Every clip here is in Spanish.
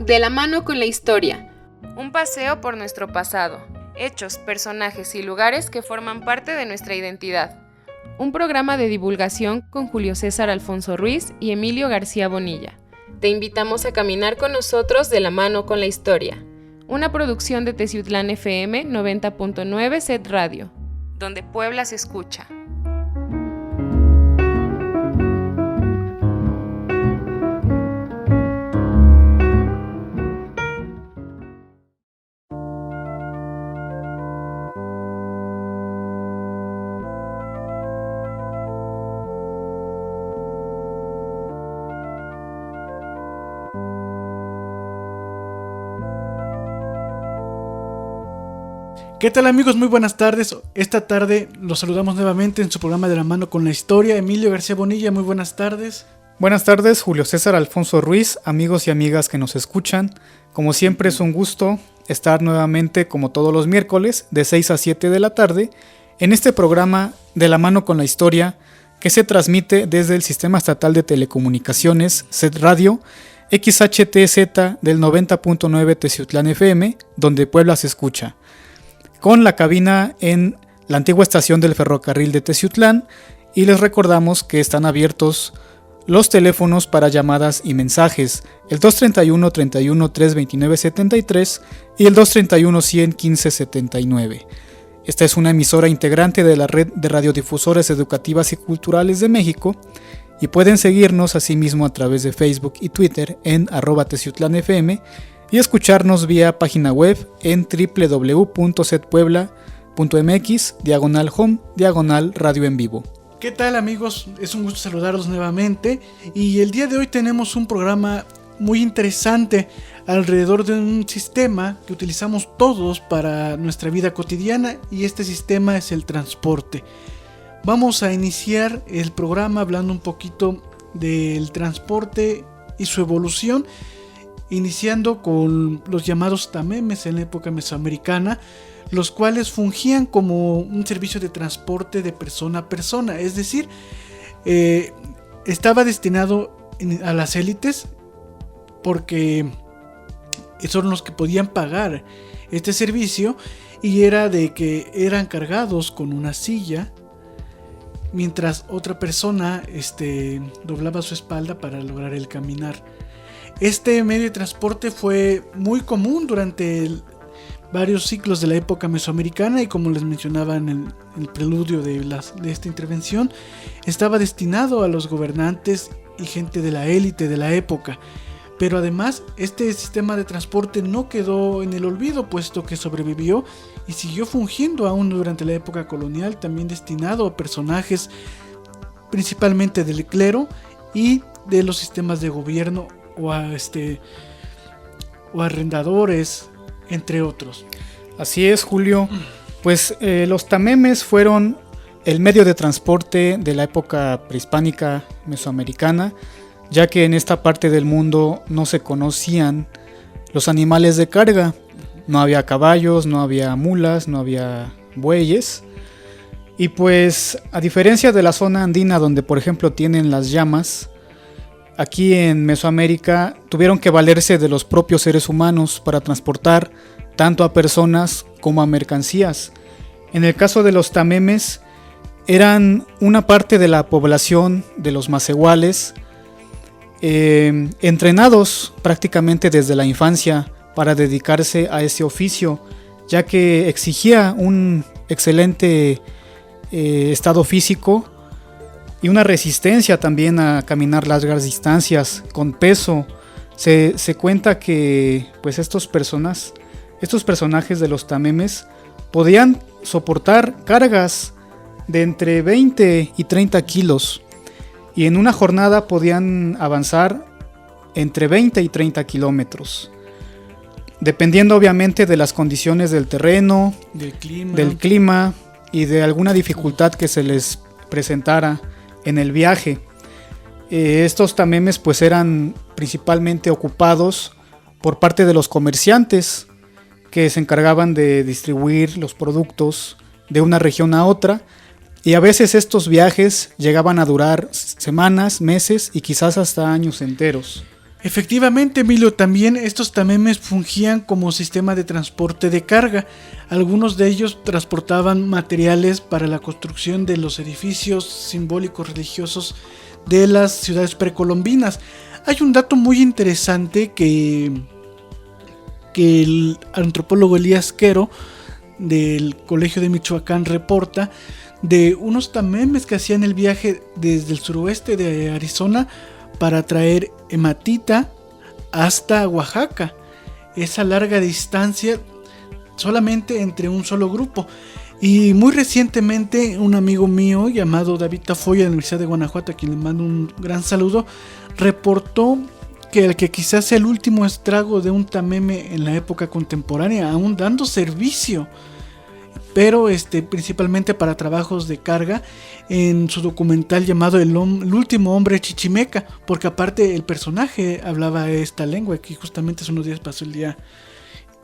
De la mano con la historia. Un paseo por nuestro pasado. Hechos, personajes y lugares que forman parte de nuestra identidad. Un programa de divulgación con Julio César Alfonso Ruiz y Emilio García Bonilla. Te invitamos a caminar con nosotros de la mano con la historia. Una producción de Teciutlán FM 90.9 Set Radio, donde Puebla se escucha. ¿Qué tal, amigos? Muy buenas tardes. Esta tarde los saludamos nuevamente en su programa de la mano con la historia. Emilio García Bonilla, muy buenas tardes. Buenas tardes, Julio César Alfonso Ruiz, amigos y amigas que nos escuchan. Como siempre es un gusto estar nuevamente, como todos los miércoles, de 6 a 7 de la tarde, en este programa de la mano con la historia que se transmite desde el Sistema Estatal de Telecomunicaciones, Set Radio, XHTZ del 90.9 Teciutlán FM, donde Puebla se escucha, con la cabina en la antigua estación del ferrocarril de Teciutlán, y les recordamos que están abiertos los teléfonos para llamadas y mensajes, el 231 31 329 73 y el 231 100 15 79. Esta es una emisora integrante de la red de radiodifusoras educativas y culturales de México, y pueden seguirnos asimismo a través de Facebook y Twitter en @teciutlanfm y escucharnos vía página web en www.setpuebla.mx/home/radio en vivo. ¿Qué tal, amigos? Es un gusto saludarlos nuevamente, y el día de hoy tenemos un programa muy interesante alrededor de un sistema que utilizamos todos para nuestra vida cotidiana, y este sistema es el transporte. Vamos a iniciar el programa hablando un poquito del transporte y su evolución, iniciando con los llamados tamemes en la época mesoamericana, los cuales fungían como un servicio de transporte de persona a persona, es decir, estaba destinado a las élites porque son los que podían pagar este servicio, y era de que eran cargados con una silla mientras otra persona doblaba su espalda para lograr el caminar. Este medio de transporte fue muy común durante varios ciclos de la época mesoamericana, y como les mencionaba en el preludio de esta intervención, estaba destinado a los gobernantes y gente de la élite de la época. Pero además, este sistema de transporte no quedó en el olvido, puesto que sobrevivió y siguió fungiendo aún durante la época colonial, también destinado a personajes principalmente del clero y de los sistemas de gobierno, o arrendadores, entre otros. Así es, Julio. Pues los tamemes fueron el medio de transporte de la época prehispánica mesoamericana, ya que en esta parte del mundo no se conocían los animales de carga. No había caballos, no había mulas, no había bueyes. Y pues, a diferencia de la zona andina, donde por ejemplo tienen las llamas, aquí en Mesoamérica tuvieron que valerse de los propios seres humanos para transportar tanto a personas como a mercancías. En el caso de los tamemes, eran una parte de la población de los macehuales, entrenados prácticamente desde la infancia para dedicarse a ese oficio, ya que exigía un excelente estado físico y una resistencia también a caminar largas distancias con peso. Se cuenta que pues estos personajes de los tamemes podían soportar cargas de entre 20 y 30 kilos, y en una jornada podían avanzar entre 20 y 30 kilómetros, dependiendo obviamente de las condiciones del terreno, del clima y de alguna dificultad que se les presentara en el viaje. Estos tamemes pues eran principalmente ocupados por parte de los comerciantes, que se encargaban de distribuir los productos de una región a otra, y a veces estos viajes llegaban a durar semanas, meses y quizás hasta años enteros. Efectivamente, Emilio, también estos tamemes fungían como sistema de transporte de carga. Algunos de ellos transportaban materiales para la construcción de los edificios simbólicos religiosos de las ciudades precolombinas. Hay un dato muy interesante que el antropólogo Elías Quero del Colegio de Michoacán reporta de unos tamemes que hacían el viaje desde el suroeste de Arizona para traer hematita hasta Oaxaca. Esa larga distancia solamente entre un solo grupo. Y muy recientemente un amigo mío llamado David Tafoya de la Universidad de Guanajuato, a quien le mando un gran saludo, reportó que el que quizás sea el último estrago de un tameme en la época contemporánea, aún dando servicio, pero principalmente para trabajos de carga, en su documental llamado El último hombre chichimeca, porque aparte el personaje hablaba esta lengua, que justamente hace unos días pasó el día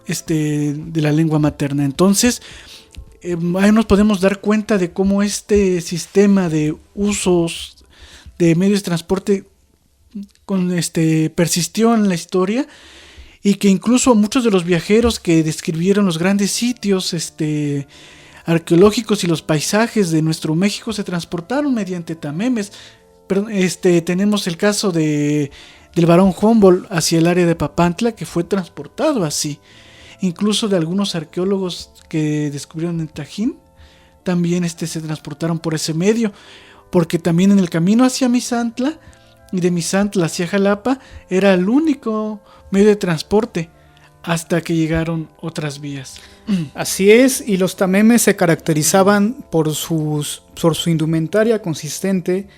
de la lengua materna. Entonces ahí nos podemos dar cuenta de cómo este sistema de usos de medios de transporte persistió en la historia, y que incluso muchos de los viajeros que describieron los grandes sitios arqueológicos y los paisajes de nuestro México se transportaron mediante tamemes. Pero, tenemos el caso del barón Humboldt hacia el área de Papantla, que fue transportado así. Incluso de algunos arqueólogos que descubrieron en Tajín también se transportaron por ese medio, porque también en el camino hacia Misantla y de Misantla hacia Jalapa era el único medio de transporte hasta que llegaron otras vías. Así es, y los tamemes se caracterizaban por su indumentaria consistente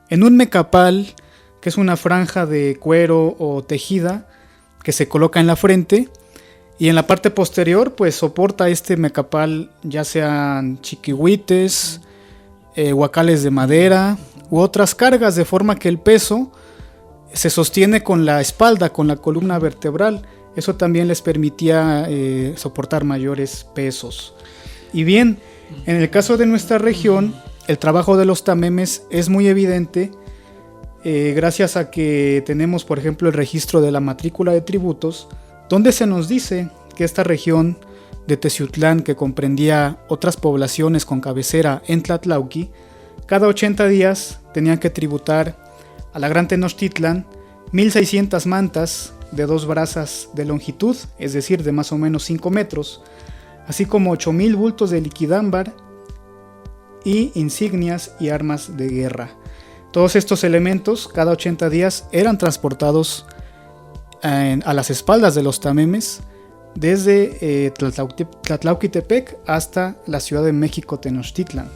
en un mecapal, que es una franja de cuero o tejida que se coloca en la frente, y en la parte posterior pues soporta este mecapal ya sean chiquihuites, huacales de madera u otras cargas, de forma que el peso se sostiene con la espalda, con la columna vertebral. Eso también les permitía soportar mayores pesos. Y bien, en el caso de nuestra región, el trabajo de los tamemes es muy evidente, gracias a que tenemos, por ejemplo, el registro de la matrícula de tributos, donde se nos dice que esta región de Teciutlán, que comprendía otras poblaciones con cabecera en Tlatlauqui, cada 80 días tenían que tributar a la Gran Tenochtitlan 1600 mantas de 2 brazas de longitud, es decir, de más o menos 5 metros, así como 8000 bultos de liquidámbar y insignias y armas de guerra. Todos estos elementos, cada 80 días, eran transportados a las espaldas de los tamemes desde Tlatlauquitepec hasta la Ciudad de México, Tenochtitlan.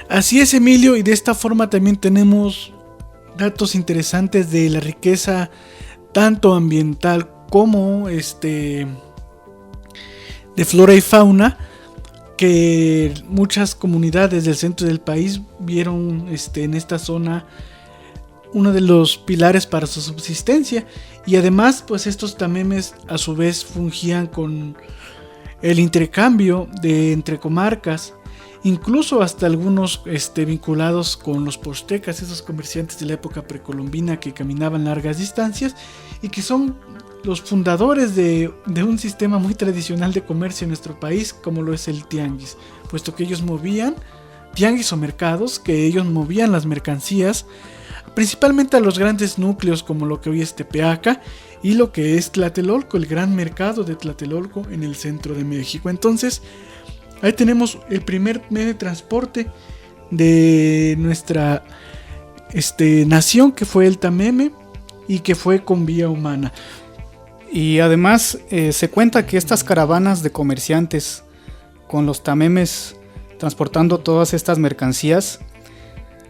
Así es, Emilio, y de esta forma también tenemos datos interesantes de la riqueza tanto ambiental como de flora y fauna, que muchas comunidades del centro del país vieron en esta zona uno de los pilares para su subsistencia. Y además pues estos tamemes a su vez fungían con el intercambio entre comarcas, incluso hasta algunos vinculados con los postecas, esos comerciantes de la época precolombina que caminaban largas distancias y que son los fundadores de un sistema muy tradicional de comercio en nuestro país, como lo es el tianguis, puesto que ellos movían tianguis o mercados, que ellos movían las mercancías principalmente a los grandes núcleos como lo que hoy es Tepeaca y lo que es Tlatelolco, el gran mercado de Tlatelolco en el centro de México. Entonces ahí tenemos el primer medio de transporte de nuestra nación, que fue el tameme y que fue con vía humana. Y además se cuenta que estas caravanas de comerciantes con los tamemes transportando todas estas mercancías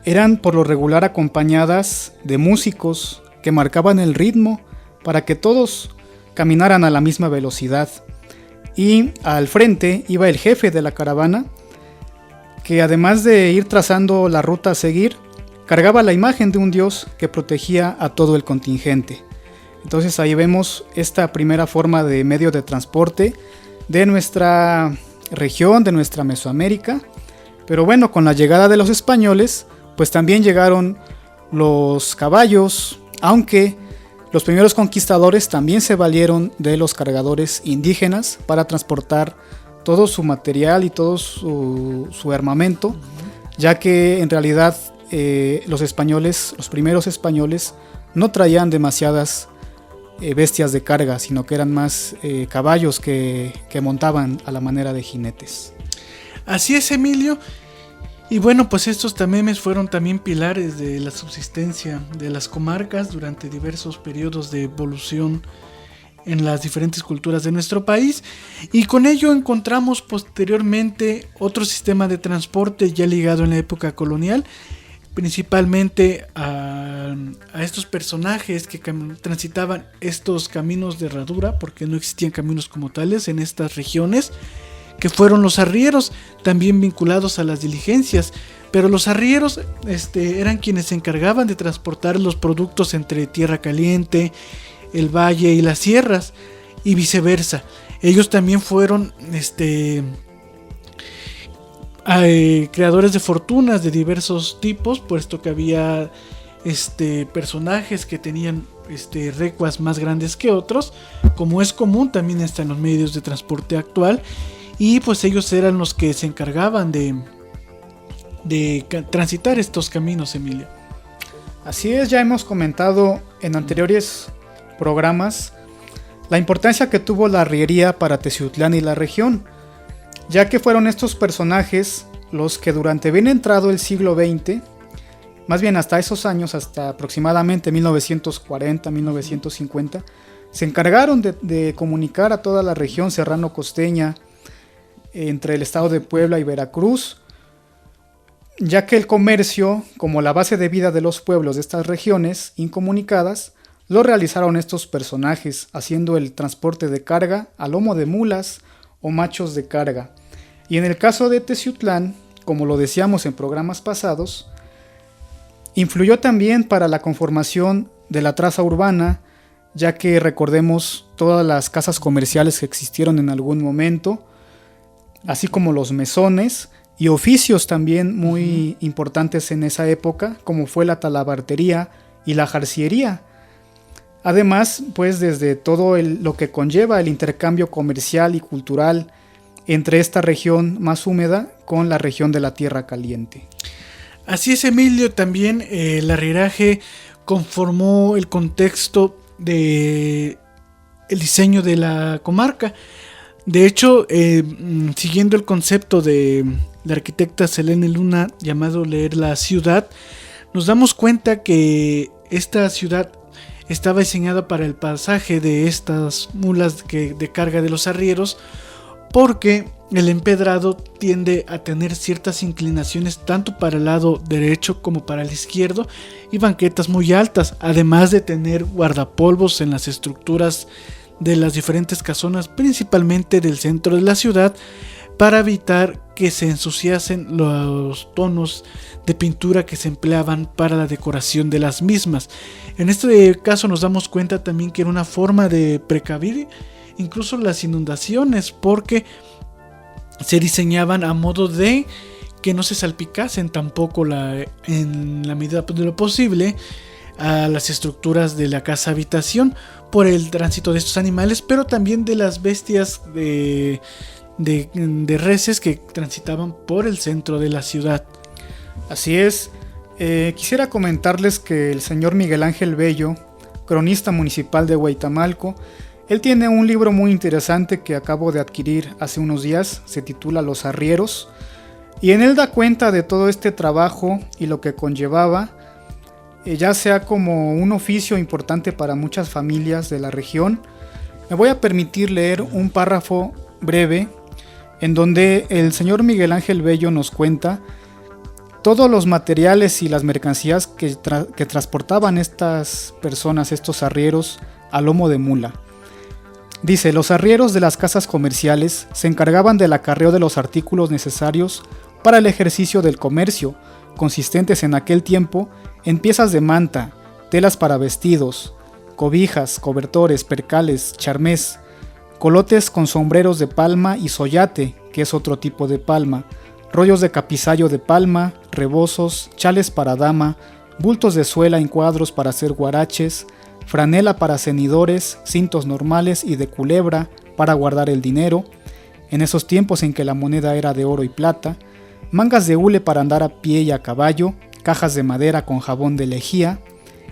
eran por lo regular acompañadas de músicos que marcaban el ritmo para que todos caminaran a la misma velocidad. Y al frente iba el jefe de la caravana, que además de ir trazando la ruta a seguir, cargaba la imagen de un dios que protegía a todo el contingente. Entonces ahí vemos esta primera forma de medio de transporte de nuestra región, de nuestra Mesoamérica. Pero bueno, con la llegada de los españoles, pues también llegaron los caballos, aunque Los primeros conquistadores también se valieron de los cargadores indígenas para transportar todo su material y todo su armamento, ya que en realidad los primeros españoles, no traían demasiadas bestias de carga, sino que eran más caballos que montaban a la manera de jinetes. Así es, Emilio. Y bueno, pues estos tamemes fueron también pilares de la subsistencia de las comarcas durante diversos periodos de evolución en las diferentes culturas de nuestro país, y con ello encontramos posteriormente otro sistema de transporte ya ligado en la época colonial, principalmente a estos personajes que transitaban estos caminos de herradura, porque no existían caminos como tales en estas regiones, que fueron los arrieros, también vinculados a las diligencias. Pero los arrieros eran quienes se encargaban de transportar los productos entre tierra caliente, el valle y las sierras, y viceversa. Ellos también fueron creadores de fortunas de diversos tipos, puesto que había personajes que tenían recuas más grandes que otros, como es común también en los medios de transporte actual. Y pues ellos eran los que se encargaban de transitar estos caminos, Emilio. Así es, ya hemos comentado en anteriores programas la importancia que tuvo la arriería para Teciutlán y la región, ya que fueron estos personajes los que durante bien entrado el siglo XX, más bien hasta esos años, hasta aproximadamente 1940-1950, se encargaron de comunicar a toda la región serrano-costeña, entre el estado de Puebla y Veracruz, ya que el comercio, como la base de vida de los pueblos de estas regiones incomunicadas, lo realizaron estos personajes, haciendo el transporte de carga a lomo de mulas o machos de carga. Y en el caso de Teciutlán, como lo decíamos en programas pasados, influyó también para la conformación de la traza urbana, ya que recordemos todas las casas comerciales que existieron en algún momento, así como los mesones y oficios también muy importantes en esa época, como fue la talabartería y la jarciería. Además, pues desde todo lo que conlleva el intercambio comercial y cultural entre esta región más húmeda con la región de la tierra caliente. Así es, Emilio, también el arrieraje conformó el contexto de el diseño de la comarca. De hecho, siguiendo el concepto de la arquitecta Selene Luna llamado Leer la Ciudad, nos damos cuenta que esta ciudad estaba diseñada para el pasaje de estas mulas de carga de los arrieros, porque el empedrado tiende a tener ciertas inclinaciones tanto para el lado derecho como para el izquierdo, y banquetas muy altas, además de tener guardapolvos en las estructuras de las diferentes casonas, principalmente del centro de la ciudad, para evitar que se ensuciasen los tonos de pintura que se empleaban para la decoración de las mismas. En este caso nos damos cuenta también que era una forma de precaver incluso las inundaciones, porque se diseñaban a modo de que no se salpicasen tampoco en la medida de lo posible a las estructuras de la casa habitación por el tránsito de estos animales, pero también de las bestias de reses que transitaban por el centro de la ciudad. Así es. Quisiera comentarles que el señor Miguel Ángel Bello, cronista municipal de Huaytamalco, él tiene un libro muy interesante que acabo de adquirir hace unos días, se titula Los Arrieros, y en él da cuenta de todo este trabajo y lo que conllevaba, ya sea como un oficio importante para muchas familias de la región. Me voy a permitir leer un párrafo breve en donde el señor Miguel Ángel Bello nos cuenta todos los materiales y las mercancías que transportaban estas personas, estos arrieros, a lomo de mula. Dice: los arrieros de las casas comerciales se encargaban del acarreo de los artículos necesarios para el ejercicio del comercio, consistentes en aquel tiempo en piezas de manta, telas para vestidos, cobijas, cobertores, percales, charmés, colotes con sombreros de palma y soyate, que es otro tipo de palma, rollos de capizayo de palma, rebozos, chales para dama, bultos de suela en cuadros para hacer guaraches, franela para cenidores, cintos normales y de culebra para guardar el dinero, en esos tiempos en que la moneda era de oro y plata, mangas de hule para andar a pie y a caballo, cajas de madera con jabón de lejía.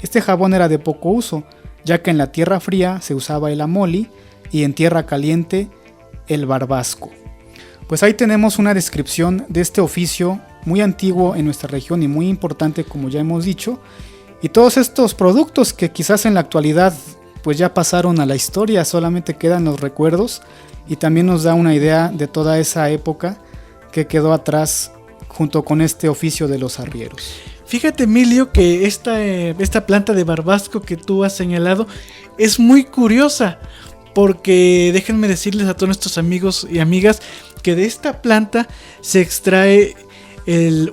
Este jabón era de poco uso, ya que en la tierra fría se usaba el amoli y en tierra caliente el barbasco. Pues ahí tenemos una descripción de este oficio muy antiguo en nuestra región y muy importante, como ya hemos dicho, y todos estos productos que quizás en la actualidad pues ya pasaron a la historia, solamente quedan los recuerdos, y también nos da una idea de toda esa época que quedó atrás junto con este oficio de los arrieros. Fíjate, Emilio, que esta planta de barbasco que tú has señalado es muy curiosa, porque déjenme decirles a todos nuestros amigos y amigas que de esta planta se extrae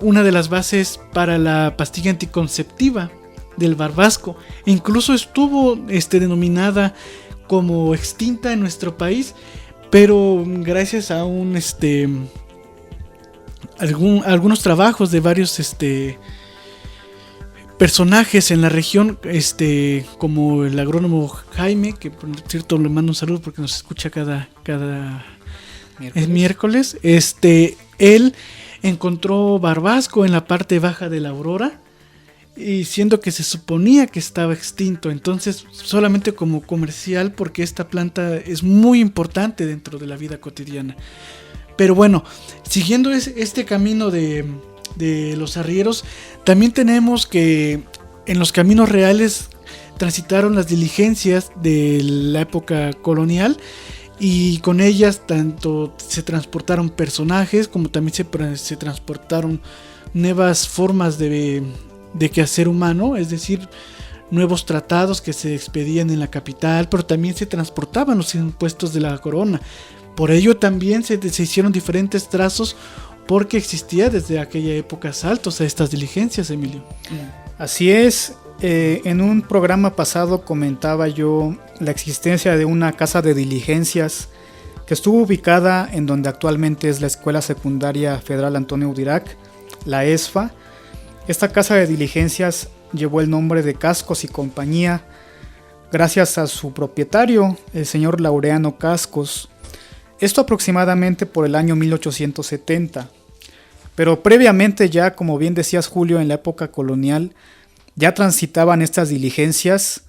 una de las bases para la pastilla anticonceptiva del barbasco. Incluso estuvo denominada como extinta en nuestro país, pero gracias a algunos trabajos de varios personajes en la región, como el agrónomo Jaime, que por cierto le mando un saludo porque nos escucha cada miércoles. Él encontró barbasco en la parte baja de la Aurora, y siendo que se suponía que estaba extinto, entonces solamente como comercial, porque esta planta es muy importante dentro de la vida cotidiana. Pero bueno, siguiendo este camino de los arrieros, también tenemos que en los caminos reales transitaron las diligencias de la época colonial, y con ellas tanto se transportaron personajes como también se transportaron nuevas formas de quehacer humano, es decir, nuevos tratados que se expedían en la capital, pero también se transportaban los impuestos de la corona. Por ello también se hicieron diferentes trazos, porque existía desde aquella época saltos a estas diligencias, Emilio. Así es. En un programa pasado comentaba yo la existencia de una casa de diligencias que estuvo ubicada en donde actualmente es la Escuela Secundaria Federal Antonio Udirac, la ESFA. Esta casa de diligencias llevó el nombre de Cascos y Compañía gracias a su propietario, el señor Laureano Cascos. Esto aproximadamente por el año 1870. Pero previamente ya, como bien decías, Julio, en la época colonial ya transitaban estas diligencias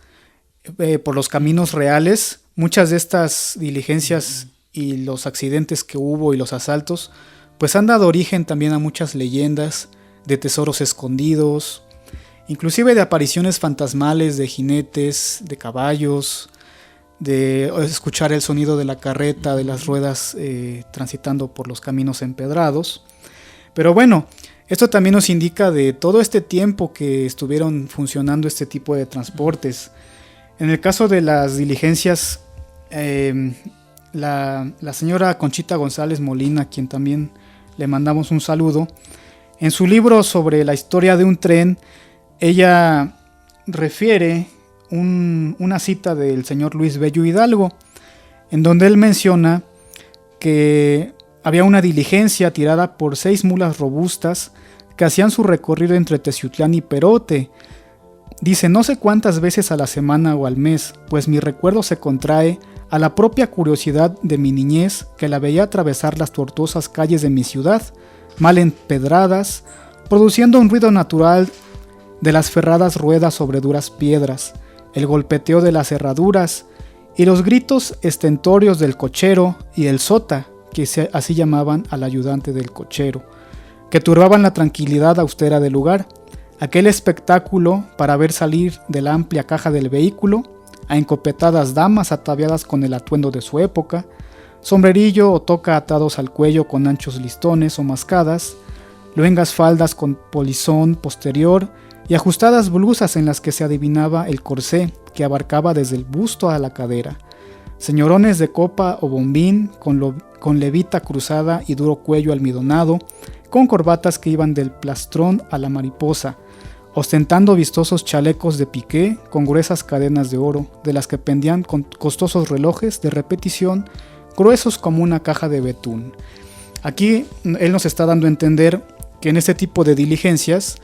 por los caminos reales. Muchas de estas diligencias y los accidentes que hubo y los asaltos pues han dado origen también a muchas leyendas de tesoros escondidos, inclusive de apariciones fantasmales de jinetes, de caballos, de escuchar el sonido de la carreta, de las ruedas transitando por los caminos empedrados. Pero bueno, esto también nos indica de todo este tiempo que estuvieron funcionando este tipo de transportes. En el caso de las diligencias, la señora Conchita González Molina, a quien también le mandamos un saludo, en su libro sobre la historia de un tren, ella refiere una cita del señor Luis Bello Hidalgo, en donde él menciona que había una diligencia tirada por 6 mulas robustas que hacían su recorrido entre Teciutlán y Perote. Dice, no sé cuántas veces a la semana o al mes, pues mi recuerdo se contrae a la propia curiosidad de mi niñez, que la veía atravesar las tortuosas calles de mi ciudad, mal empedradas, produciendo un ruido natural de las ferradas ruedas sobre duras piedras, el golpeteo de las herraduras y los gritos estentorios del cochero y el sota, que así llamaban al ayudante del cochero, que turbaban la tranquilidad austera del lugar. Aquel espectáculo para ver salir de la amplia caja del vehículo a encopetadas damas ataviadas con el atuendo de su época, sombrerillo o toca atados al cuello con anchos listones o mascadas, luengas faldas con polizón posterior y ajustadas blusas en las que se adivinaba el corsé que abarcaba desde el busto a la cadera, señorones de copa o bombín con levita cruzada y duro cuello almidonado, con corbatas que iban del plastrón a la mariposa, ostentando vistosos chalecos de piqué con gruesas cadenas de oro, de las que pendían con costosos relojes de repetición, gruesos como una caja de betún. Aquí él nos está dando a entender que en este tipo de diligencias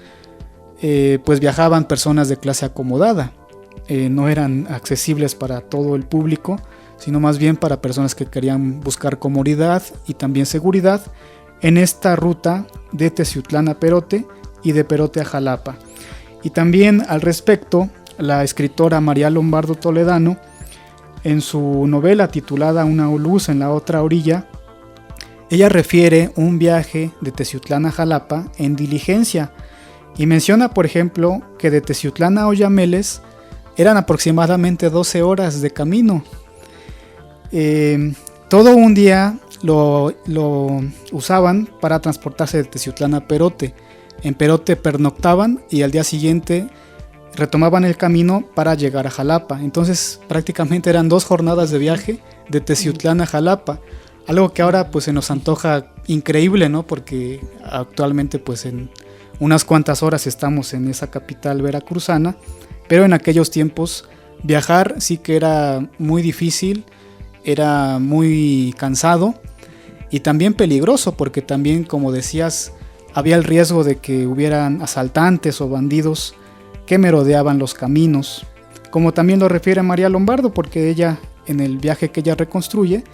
pues viajaban personas de clase acomodada. no eran accesibles para todo el público, sino más bien para personas que querían buscar comodidad y también seguridad en esta ruta de Teciutlán a Perote y de Perote a Jalapa. Y también al respecto, la escritora María Lombardo Toledano, en su novela titulada Una luz en la otra orilla, ella refiere un viaje de Teciutlán a Jalapa en diligencia y menciona, por ejemplo, que de Teciutlán a Oyameles eran aproximadamente 12 horas de camino. Todo un día lo usaban para transportarse de Teciutlán a Perote. En Perote pernoctaban y al día siguiente retomaban el camino para llegar a Jalapa. Entonces prácticamente eran 2 jornadas de viaje de Teciutlán a Jalapa. Algo que ahora pues se nos antoja increíble, ¿no? Porque actualmente pues en unas cuantas horas estamos en esa capital veracruzana. Pero en aquellos tiempos viajar sí que era muy difícil, era muy cansado y también peligroso, porque también, como decías, había el riesgo de que hubieran asaltantes o bandidos que merodeaban los caminos, como también lo refiere María Lombardo, porque ella, en el viaje que ella reconstruye,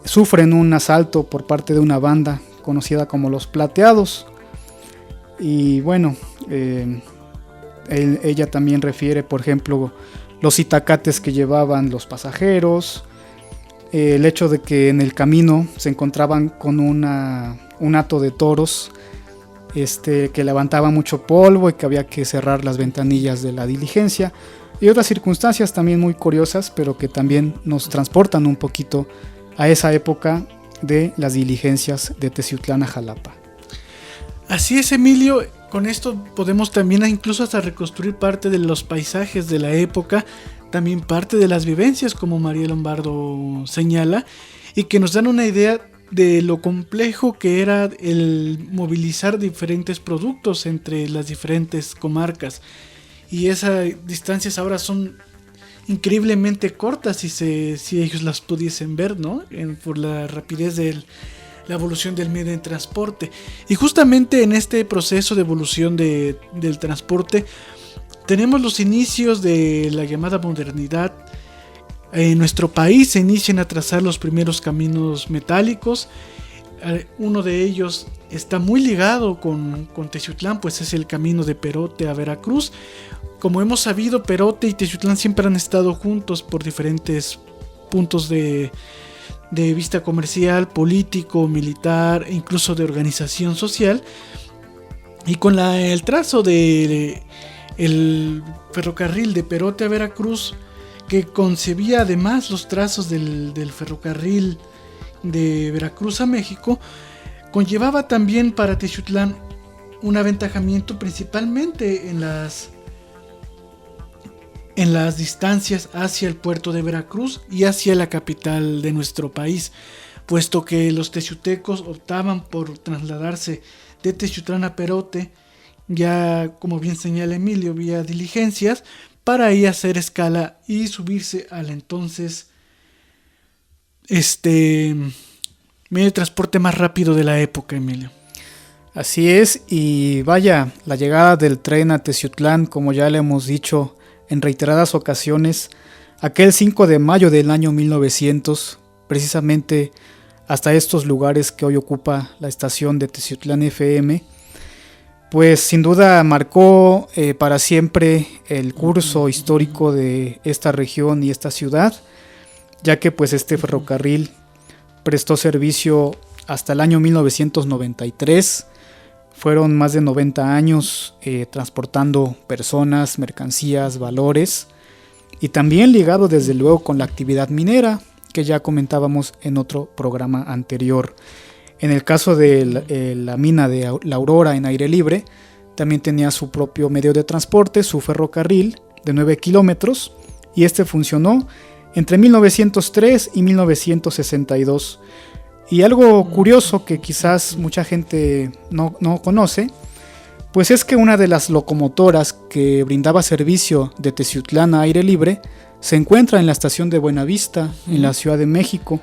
sufren un asalto por parte de una banda conocida como los Plateados. Y bueno, ella también refiere, por ejemplo, los itacates que llevaban los pasajeros, el hecho de que en el camino se encontraban con un hato de toros que levantaba mucho polvo y que había que cerrar las ventanillas de la diligencia, y otras circunstancias también muy curiosas, pero que también nos transportan un poquito a esa época de las diligencias de Teciutlán a Jalapa. Así es, Emilio. Con esto podemos también incluso hasta reconstruir parte de los paisajes de la época, también parte de las vivencias, como María Lombardo señala, y que nos dan una idea de lo complejo que era el movilizar diferentes productos entre las diferentes comarcas. Y esas distancias ahora son increíblemente cortas si ellos las pudiesen ver, ¿no? Por la rapidez de la evolución del medio de transporte. Y justamente en este proceso de evolución del transporte tenemos los inicios de la llamada modernidad. En nuestro país se inician a trazar los primeros caminos metálicos. Uno de ellos está muy ligado con Teciutlán, pues es el camino de Perote a Veracruz. Como hemos sabido, Perote y Teciutlán siempre han estado juntos por diferentes puntos de vista comercial, político, militar e incluso de organización social. Y con el trazo del ferrocarril de Perote a Veracruz, que concebía además los trazos del ferrocarril de Veracruz a México, conllevaba también para Teciutlán un aventajamiento principalmente en las distancias hacia el puerto de Veracruz y hacia la capital de nuestro país, puesto que los teciutecos optaban por trasladarse de Teciutlán a Perote, ya como bien señala Emilio, vía diligencias, para ahí hacer escala y subirse al entonces medio de transporte más rápido de la época, Emilio. Así es, y vaya, la llegada del tren a Teciutlán, como ya le hemos dicho en reiteradas ocasiones, aquel 5 de mayo del año 1900, precisamente hasta estos lugares que hoy ocupa la estación de Teciutlán FM, pues sin duda marcó para siempre el curso histórico de esta región y esta ciudad, ya que pues este ferrocarril prestó servicio hasta el año 1993. Fueron más de 90 años transportando personas, mercancías, valores, y también ligado desde luego con la actividad minera, que ya comentábamos en otro programa anterior. En el caso de la mina de La Aurora en aire libre, también tenía su propio medio de transporte, su ferrocarril de 9 kilómetros, y este funcionó entre 1903 y 1962. Y algo curioso que quizás mucha gente no conoce, pues es que una de las locomotoras que brindaba servicio de Teciutlán a aire libre se encuentra en la estación de Buenavista, en la Ciudad de México.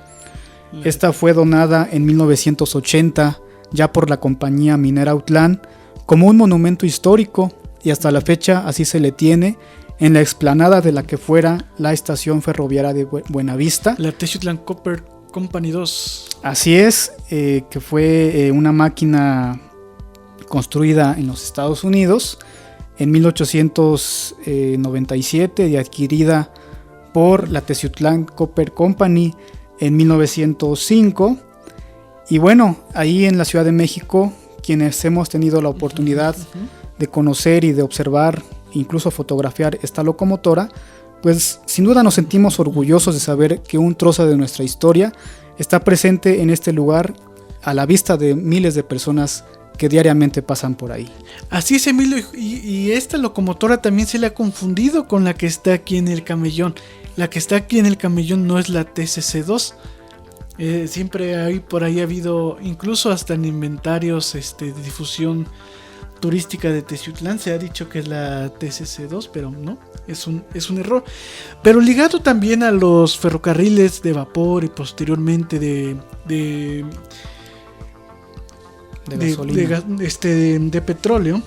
Esta fue donada en 1980 ya por la compañía minera Autlán como un monumento histórico, y hasta la fecha así se le tiene en la explanada de la que fuera la estación ferroviaria de Buenavista. La Teciutlán Copper Company 2. Así es, que fue una máquina construida en los Estados Unidos en 1897 y adquirida por la Teciutlán Copper Company en 1905. Y bueno, ahí en la Ciudad de México, quienes hemos tenido la oportunidad de conocer y de observar, incluso fotografiar esta locomotora, pues sin duda nos sentimos orgullosos de saber que un trozo de nuestra historia está presente en este lugar a la vista de miles de personas que diariamente pasan por ahí. Así es, Emilio, y esta locomotora también se le ha confundido con la que está aquí en el camellón. La que está aquí en el camellón no es la TCC2. Siempre hay por ahí ha habido, incluso hasta en inventarios de difusión turística de Teciutlán, se ha dicho que es la TCC2, pero no, es un error. Pero ligado también a los ferrocarriles de vapor y posteriormente de petróleo,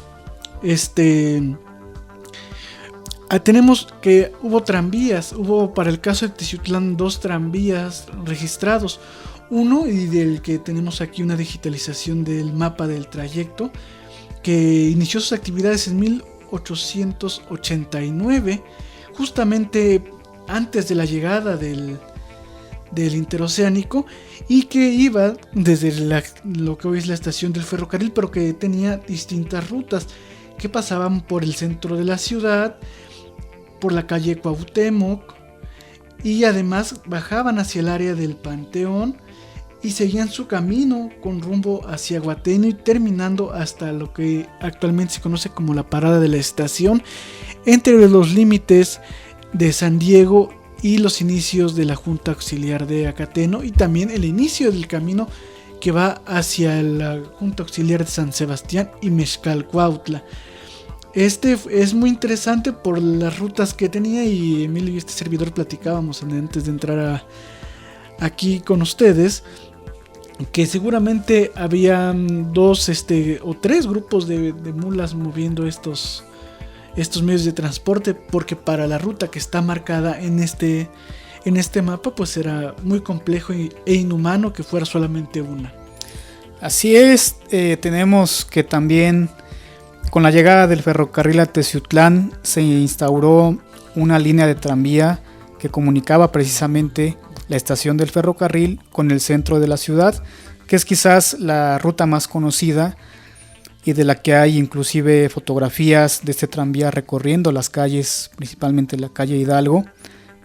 tenemos que hubo para el caso de Teciutlán 2 tranvías registrados. Uno, y del que tenemos aquí una digitalización del mapa del trayecto, que inició sus actividades en 1889, justamente antes de la llegada del interoceánico, y que iba desde lo que hoy es la estación del ferrocarril, pero que tenía distintas rutas que pasaban por el centro de la ciudad, por la calle Cuauhtémoc, y además bajaban hacia el área del Panteón y seguían su camino con rumbo hacia Huatenio y terminando hasta lo que actualmente se conoce como la parada de la estación, entre los límites de San Diego y los inicios de la Junta Auxiliar de Acateno, y también el inicio del camino que va hacia la Junta Auxiliar de San Sebastián y Mezcalcuautla. Es muy interesante por las rutas que tenía, y Emilio y este servidor platicábamos antes de entrar aquí con ustedes, que seguramente habían 2 o 3 grupos de mulas moviendo estos medios de transporte, porque para la ruta que está marcada en este mapa, pues era muy complejo e inhumano que fuera solamente una. Así es, tenemos que también con la llegada del ferrocarril a Teciutlán se instauró una línea de tranvía que comunicaba precisamente la estación del ferrocarril con el centro de la ciudad, que es quizás la ruta más conocida y de la que hay inclusive fotografías de este tranvía recorriendo las calles, principalmente la calle Hidalgo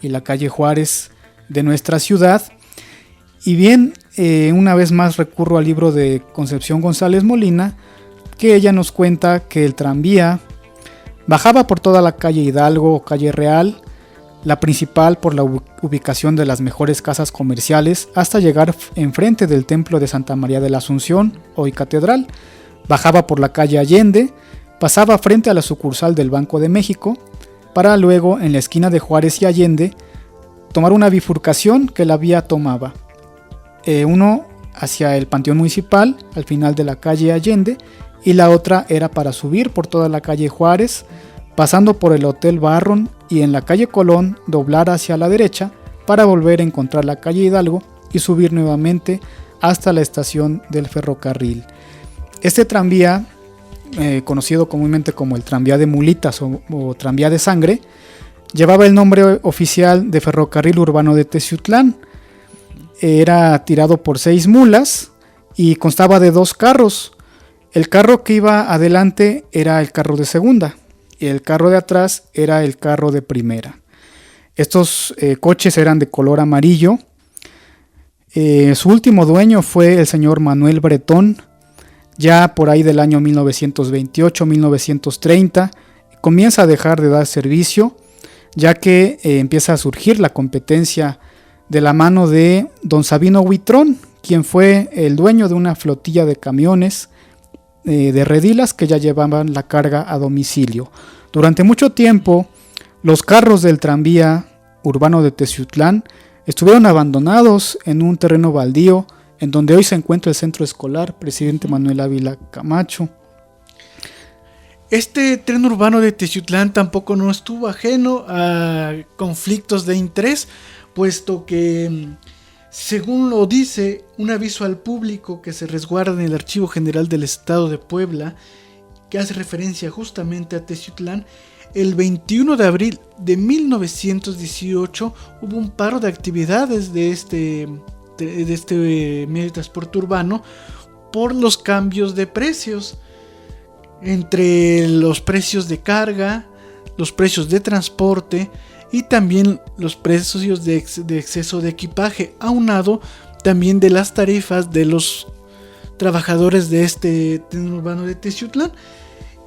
y la calle Juárez de nuestra ciudad. Y bien, una vez más recurro al libro de Concepción González Molina, que ella nos cuenta que el tranvía bajaba por toda la calle Hidalgo o calle Real, la principal por la ubicación de las mejores casas comerciales, hasta llegar enfrente del templo de Santa María de la Asunción, hoy catedral. Bajaba por la calle Allende, pasaba frente a la sucursal del Banco de México, para luego en la esquina de Juárez y Allende tomar una bifurcación que la vía tomaba. Uno hacia el Panteón Municipal, al final de la calle Allende, y la otra era para subir por toda la calle Juárez, pasando por el Hotel Barron, y en la calle Colón doblar hacia la derecha para volver a encontrar la calle Hidalgo y subir nuevamente hasta la estación del ferrocarril. Este tranvía, conocido comúnmente como el tranvía de mulitas o tranvía de sangre, llevaba el nombre oficial de Ferrocarril Urbano de Teciutlán. Era tirado por 6 mulas y constaba de 2 carros. El carro que iba adelante era el carro de segunda y el carro de atrás era el carro de primera. Estos coches eran de color amarillo. Su último dueño fue el señor Manuel Bretón. Ya por ahí del año 1928-1930 comienza a dejar de dar servicio, ya que empieza a surgir la competencia de la mano de don Sabino Huitrón, quien fue el dueño de una flotilla de camiones de redilas que ya llevaban la carga a domicilio. Durante mucho tiempo, los carros del tranvía urbano de Teciutlán estuvieron abandonados en un terreno baldío, en donde hoy se encuentra el centro escolar Presidente Manuel Ávila Camacho. Este tren urbano de Teciutlán tampoco no estuvo ajeno a conflictos de interés, puesto que, según lo dice un aviso al público que se resguarda en el Archivo General del Estado de Puebla, que hace referencia justamente a Teciutlán, el 21 de abril de 1918 hubo un paro de actividades de este medio de transporte urbano por los cambios de precios entre los precios de carga, los precios de transporte y también los precios de exceso de equipaje, aunado también de las tarifas de los trabajadores de este tren urbano de Teciutlán.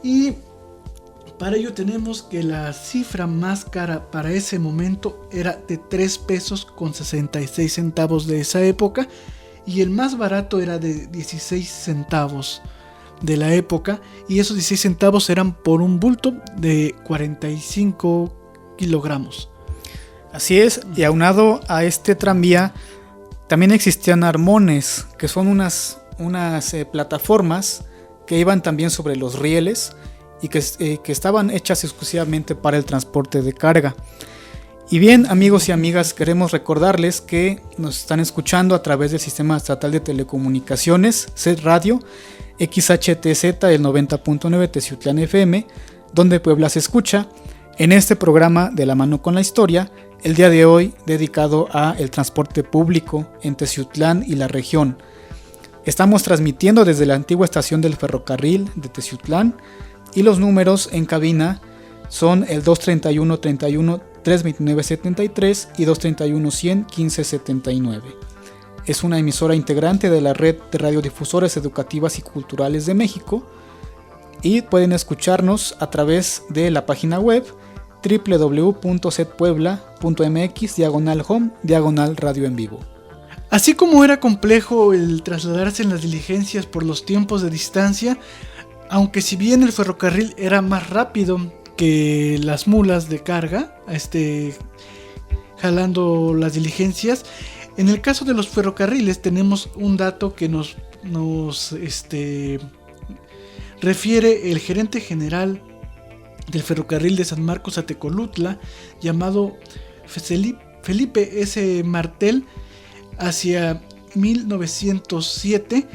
Y para ello tenemos que la cifra más cara para ese momento era de 3 pesos con 66 centavos de esa época, y el más barato era de 16 centavos de la época, y esos 16 centavos eran por un bulto de 45 kilogramos. Así es, y aunado a este tranvía también existían armones, que son unas plataformas que iban también sobre los rieles y que estaban hechas exclusivamente para el transporte de carga. Y bien, amigos y amigas, queremos recordarles que nos están escuchando a través del Sistema Estatal de Telecomunicaciones, SET Radio, XHTZ del 90.9 Teciutlán FM, donde Puebla se escucha, en este programa de La Mano con la Historia, el día de hoy dedicado a el transporte público en Teciutlán y la región. Estamos transmitiendo desde la antigua estación del ferrocarril de Teciutlán, y los números en cabina son el 231-31-329-73 y 231-100-1579. Es una emisora integrante de la red de radiodifusores educativas y culturales de México, y pueden escucharnos a través de la página web www.setpuebla.mx/home/radio en vivo. Así como era complejo el trasladarse en las diligencias por los tiempos de distancia, aunque si bien el ferrocarril era más rápido que las mulas de carga, jalando las diligencias, en el caso de los ferrocarriles tenemos un dato que nos refiere el gerente general del ferrocarril de San Marcos a Tecolutla, llamado Felipe S. Martel, hacia 1907,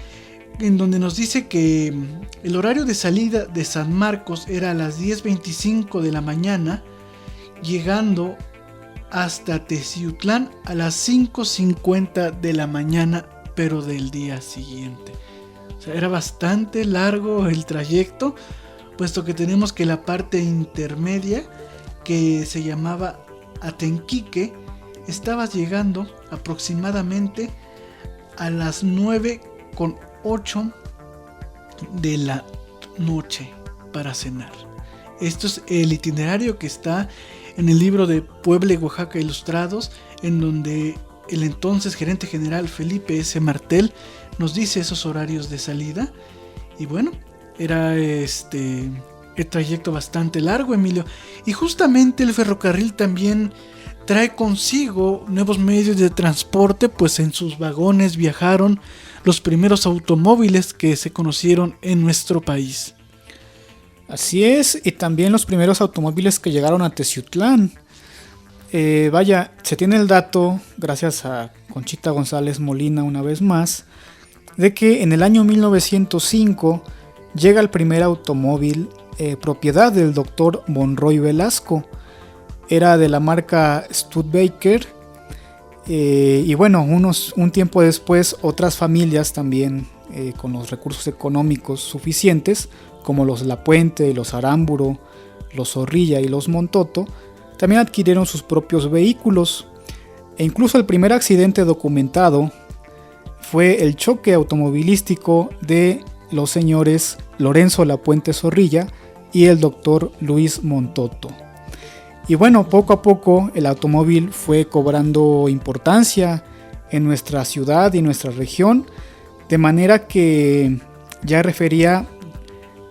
en donde nos dice que el horario de salida de San Marcos era a las 10:25 de la mañana, llegando hasta Teciutlán a las 5:50 de la mañana, pero del día siguiente. O sea, era bastante largo el trayecto, puesto que tenemos que la parte intermedia, que se llamaba Atenquique, estaba llegando aproximadamente a las 9:08 de la noche para cenar. Esto es el itinerario que está en el libro de Puebla y Oaxaca Ilustrados, en donde el entonces gerente general Felipe S. Martel nos dice esos horarios de salida. Y bueno, era el trayecto bastante largo, Emilio. Y justamente el ferrocarril también trae consigo nuevos medios de transporte, pues en sus vagones viajaron los primeros automóviles que se conocieron en nuestro país. Así es, y también los primeros automóviles que llegaron a Teciutlán. Se tiene el dato, gracias a Conchita González Molina una vez más, de que en el año 1905 llega el primer automóvil propiedad del doctor Monroy Velasco. Era de la marca Studebaker, y bueno, un tiempo después otras familias también con los recursos económicos suficientes, como los Lapuente, los Aramburo, los Zorrilla y los Montoto, también adquirieron sus propios vehículos. E incluso el primer accidente documentado fue el choque automovilístico de los señores Lorenzo Lapuente Zorrilla y el doctor Luis Montoto. Y bueno, poco a poco el automóvil fue cobrando importancia en nuestra ciudad y nuestra región, de manera que ya refería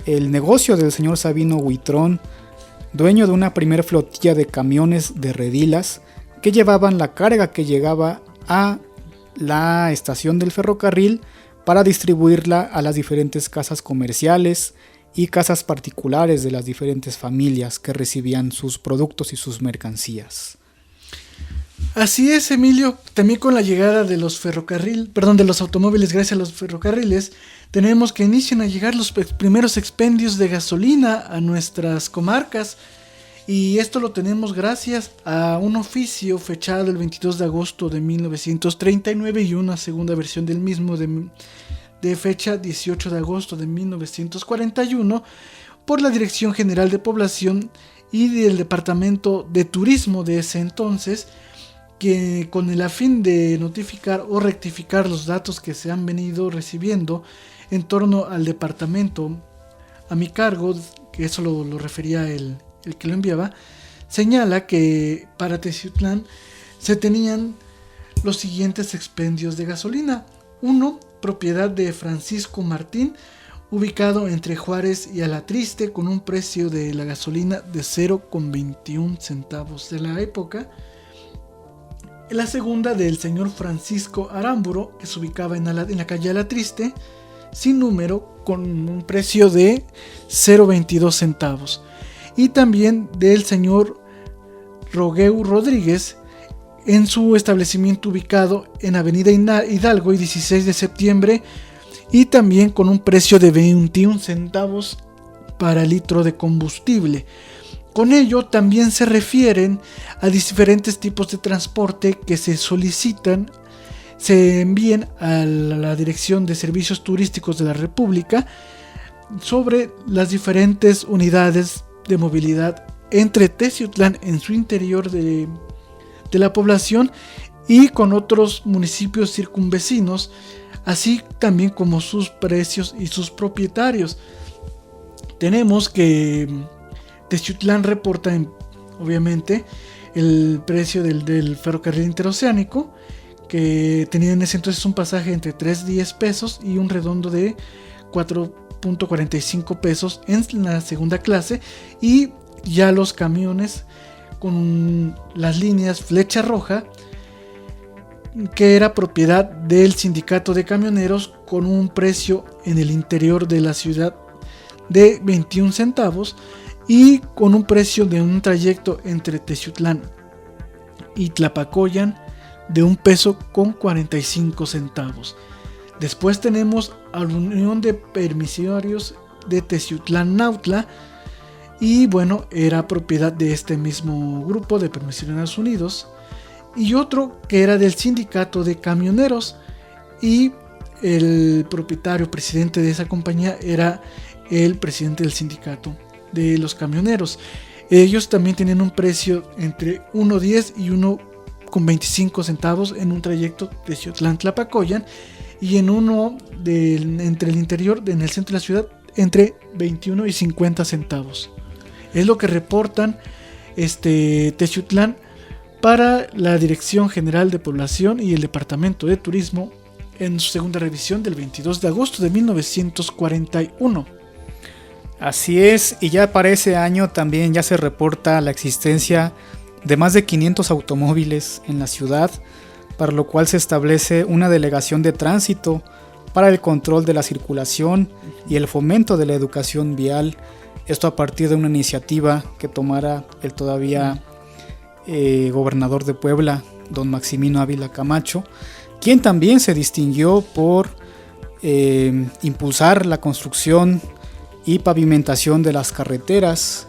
el negocio del señor Sabino Huitrón, dueño de una primer flotilla de camiones de redilas que llevaban la carga que llegaba a la estación del ferrocarril para distribuirla a las diferentes casas comerciales y casas particulares de las diferentes familias que recibían sus productos y sus mercancías. Así es, Emilio. También con la llegada de los de los automóviles gracias a los ferrocarriles, tenemos que inician a llegar los primeros expendios de gasolina a nuestras comarcas. Y esto lo tenemos gracias a un oficio fechado el 22 de agosto de 1939 y una segunda versión del mismo de fecha 18 de agosto de 1941 por la Dirección General de Población y del Departamento de Turismo de ese entonces, que con el afín de notificar o rectificar los datos que se han venido recibiendo en torno al departamento a mi cargo, que eso lo refería el que lo enviaba, señala que para Teciutlán se tenían los siguientes expendios de gasolina. 1, propiedad de Francisco Martín, ubicado entre Juárez y Alatriste, con un precio de la gasolina de 0,21 centavos de la época. La segunda del señor Francisco Aramburo, que se ubicaba en la calle Alatriste, sin número, con un precio de 0,22 centavos. Y también del señor Rogueu Rodríguez, en su establecimiento ubicado en Avenida Hidalgo y 16 de septiembre, y también con un precio de 21 centavos para litro de combustible. Con ello también se refieren a diferentes tipos de transporte que se solicitan, se envíen a la Dirección de Servicios Turísticos de la República sobre las diferentes unidades de movilidad entre Teciutlán en su interior de la población y con otros municipios circunvecinos, así también como sus precios y sus propietarios. Tenemos que Teciutlán reporta obviamente el precio del ferrocarril interoceánico, que tenía en ese entonces un pasaje entre 3.10 pesos y un redondo de 4.45 pesos en la segunda clase, y ya los camiones con las líneas Flecha Roja, que era propiedad del sindicato de camioneros, con un precio en el interior de la ciudad de 21 centavos y con un precio de un trayecto entre Teciutlán y Tlapacoyan de 1 peso con 45 centavos. Después tenemos a la Unión de Permisarios de Teciutlán Nautla, y bueno, era propiedad de este mismo grupo de Permisarios Unidos, y otro que era del sindicato de camioneros, y el propietario presidente de esa compañía era el presidente del sindicato de los camioneros. Ellos también tenían un precio entre 1.10 y 1.25 centavos en un trayecto de Teciutlán-Tlapacoyan, y en uno entre el interior, en el centro de la ciudad, entre 21 y 50 centavos. Es lo que reportan Teciutlán para la Dirección General de Población y el Departamento de Turismo en su segunda revisión del 22 de agosto de 1941. Así es, y ya para ese año también ya se reporta la existencia de más de 500 automóviles en la ciudad, para lo cual se establece una delegación de tránsito para el control de la circulación y el fomento de la educación vial. Esto a partir de una iniciativa que tomara el todavía gobernador de Puebla, don Maximino Ávila Camacho, quien también se distinguió por impulsar la construcción y pavimentación de las carreteras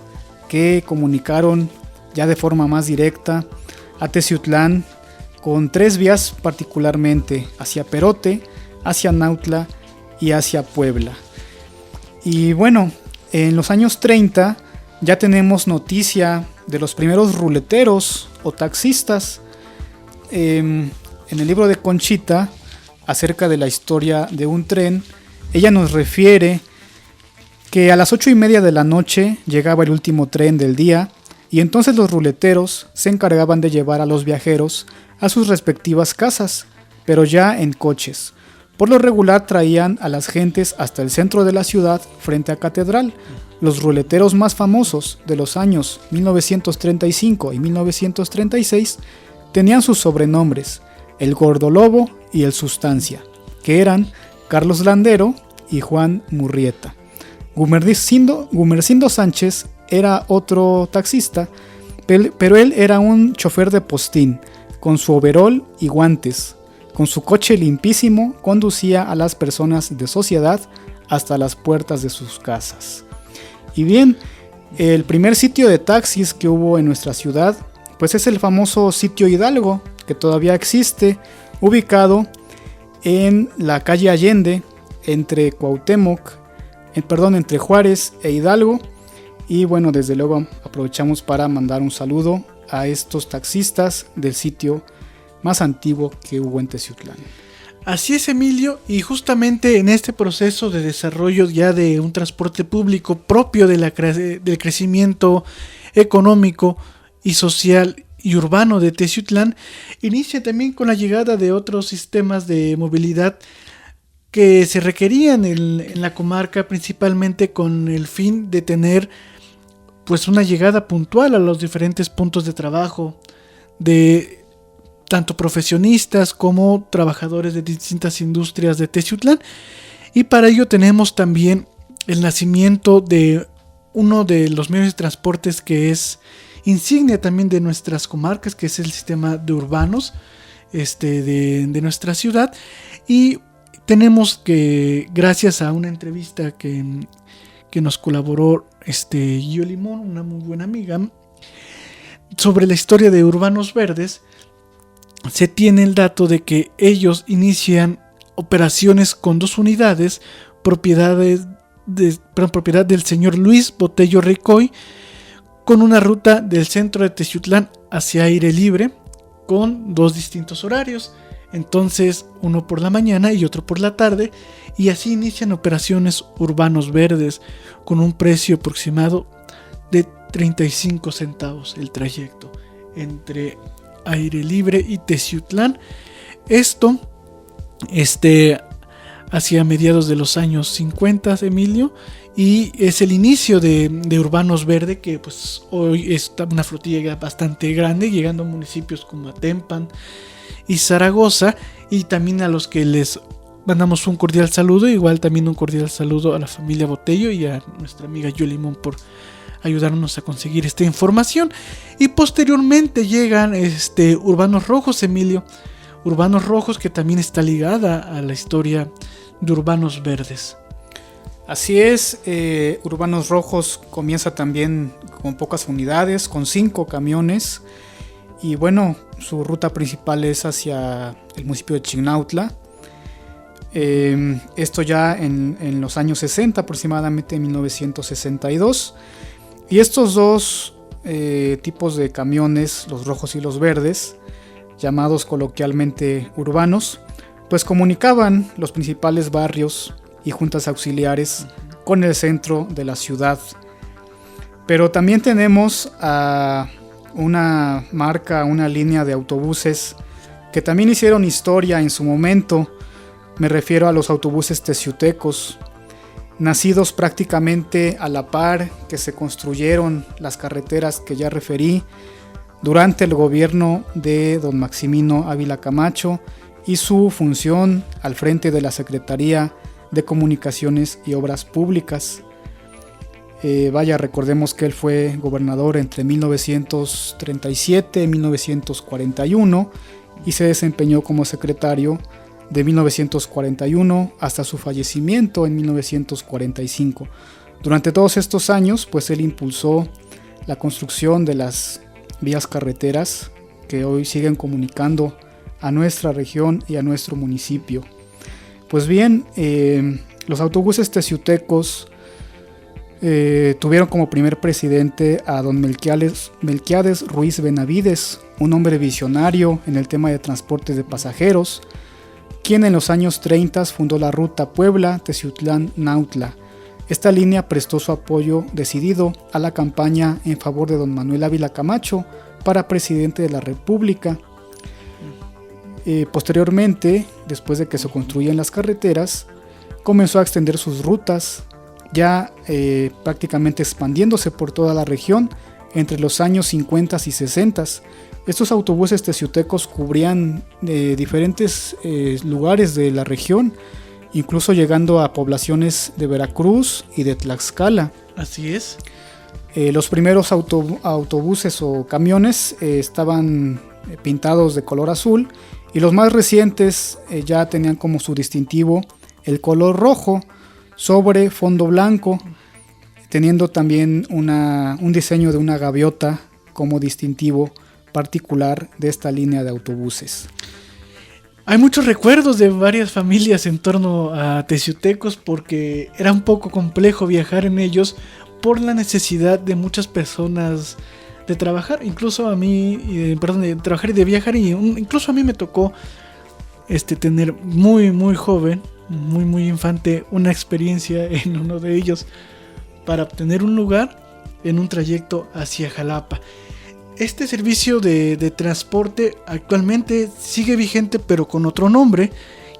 que comunicaron ya de forma más directa a Teciutlán, con 3 vías particularmente, hacia Perote, hacia Nautla y hacia Puebla. Y bueno, en los años 30 ya tenemos noticia de los primeros ruleteros o taxistas. En el libro de Conchita, acerca de la historia de un tren, ella nos refiere que a las 8:30 de la noche llegaba el último tren del día, y entonces los ruleteros se encargaban de llevar a los viajeros a sus respectivas casas, pero ya en coches. Por lo regular traían a las gentes hasta el centro de la ciudad, frente a Catedral. Los ruleteros más famosos de los años 1935 y 1936 tenían sus sobrenombres: el Gordo Lobo y el Sustancia, que eran Carlos Landero y Juan Murrieta. Gumercindo Sánchez era otro taxista, pero él era un chofer de postín, con su overol y guantes. Con su coche limpísimo, conducía a las personas de sociedad hasta las puertas de sus casas. Y bien, el primer sitio de taxis que hubo en nuestra ciudad, pues es el famoso sitio Hidalgo, que todavía existe, ubicado en la calle Allende, entre Juárez e Hidalgo. Y bueno, desde luego aprovechamos para mandar un saludo a estos taxistas del sitio más antiguo que hubo en Teciutlán. Así es, Emilio, y justamente en este proceso de desarrollo ya de un transporte público propio del crecimiento económico y social y urbano de Teciutlán, inicia también con la llegada de otros sistemas de movilidad que se requerían en la comarca, principalmente con el fin de tener pues una llegada puntual a los diferentes puntos de trabajo de tanto profesionistas como trabajadores de distintas industrias de Teciutlán. Y para ello tenemos también el nacimiento de uno de los medios de transportes que es insignia también de nuestras comarcas, que es el sistema de urbanos de nuestra ciudad. Y tenemos que, gracias a una entrevista que nos colaboró Gio Limón, una muy buena amiga, sobre la historia de Urbanos Verdes, se tiene el dato de que ellos inician operaciones con 2 unidades, propiedad del señor Luis Botello Ricoy, con una ruta del centro de Teciutlán hacia Aire Libre, con 2 distintos horarios. Entonces, uno por la mañana y otro por la tarde, y así inician operaciones Urbanos Verdes con un precio aproximado de 35 centavos el trayecto entre Aire Libre y Teciutlán. Esto hacia mediados de los años 50, Emilio, y es el inicio de Urbanos Verde, que pues hoy está una flotilla bastante grande, llegando a municipios como Atempan y Zaragoza, y también a los que les mandamos un cordial saludo, igual también un cordial saludo a la familia Botello y a nuestra amiga Gio Limón por ayudarnos a conseguir esta información. Y posteriormente llegan Urbanos Rojos, Emilio, Urbanos Rojos, que también está ligada a la historia de Urbanos Verdes. Así es, Urbanos Rojos comienza también con pocas unidades, con 5 camiones, y bueno, su ruta principal es hacia el municipio de Chignautla. Esto ya en los años 60, aproximadamente en 1962. Y estos 2 tipos de camiones, los rojos y los verdes, llamados coloquialmente urbanos, pues comunicaban los principales barrios y juntas auxiliares con el centro de la ciudad. Pero también tenemos a una marca, una línea de autobuses que también hicieron historia en su momento. Me refiero a los autobuses teciutecos, nacidos prácticamente a la par que se construyeron las carreteras que ya referí durante el gobierno de don Maximino Ávila Camacho y su función al frente de la Secretaría de Comunicaciones y Obras Públicas. Recordemos que él fue gobernador entre 1937 y 1941 y se desempeñó como secretario de 1941 hasta su fallecimiento en 1945. Durante todos estos años, pues él impulsó la construcción de las vías carreteras que hoy siguen comunicando a nuestra región y a nuestro municipio. Pues bien, los autobuses teciutecos tuvieron como primer presidente a don Melquiades Ruiz Benavides, un hombre visionario en el tema de transportes de pasajeros, quien en los años 30 fundó la ruta Puebla-Teciutlán-Nautla. Esta línea prestó su apoyo decidido a la campaña en favor de don Manuel Ávila Camacho para presidente de la República. Posteriormente, después de que se construyen las carreteras, comenzó a extender sus rutas, ya prácticamente expandiéndose por toda la región entre los años 50 y 60. Estos autobuses teciutecos cubrían diferentes lugares de la región incluso llegando a poblaciones de Veracruz y de Tlaxcala. Así es. Los primeros autobuses o camiones estaban pintados de color azul, y los más recientes ya tenían como su distintivo el color rojo sobre fondo blanco, teniendo también un diseño de una gaviota como distintivo particular de esta línea de autobuses. Hay muchos recuerdos de varias familias en torno a Teciutecos, porque era un poco complejo viajar en ellos por la necesidad de muchas personas de trabajar, incluso a mí, de trabajar y de viajar, y incluso a mí me tocó tener muy joven, muy infante, una experiencia en uno de ellos para obtener un lugar en un trayecto hacia Jalapa. Este servicio de transporte actualmente sigue vigente, pero con otro nombre,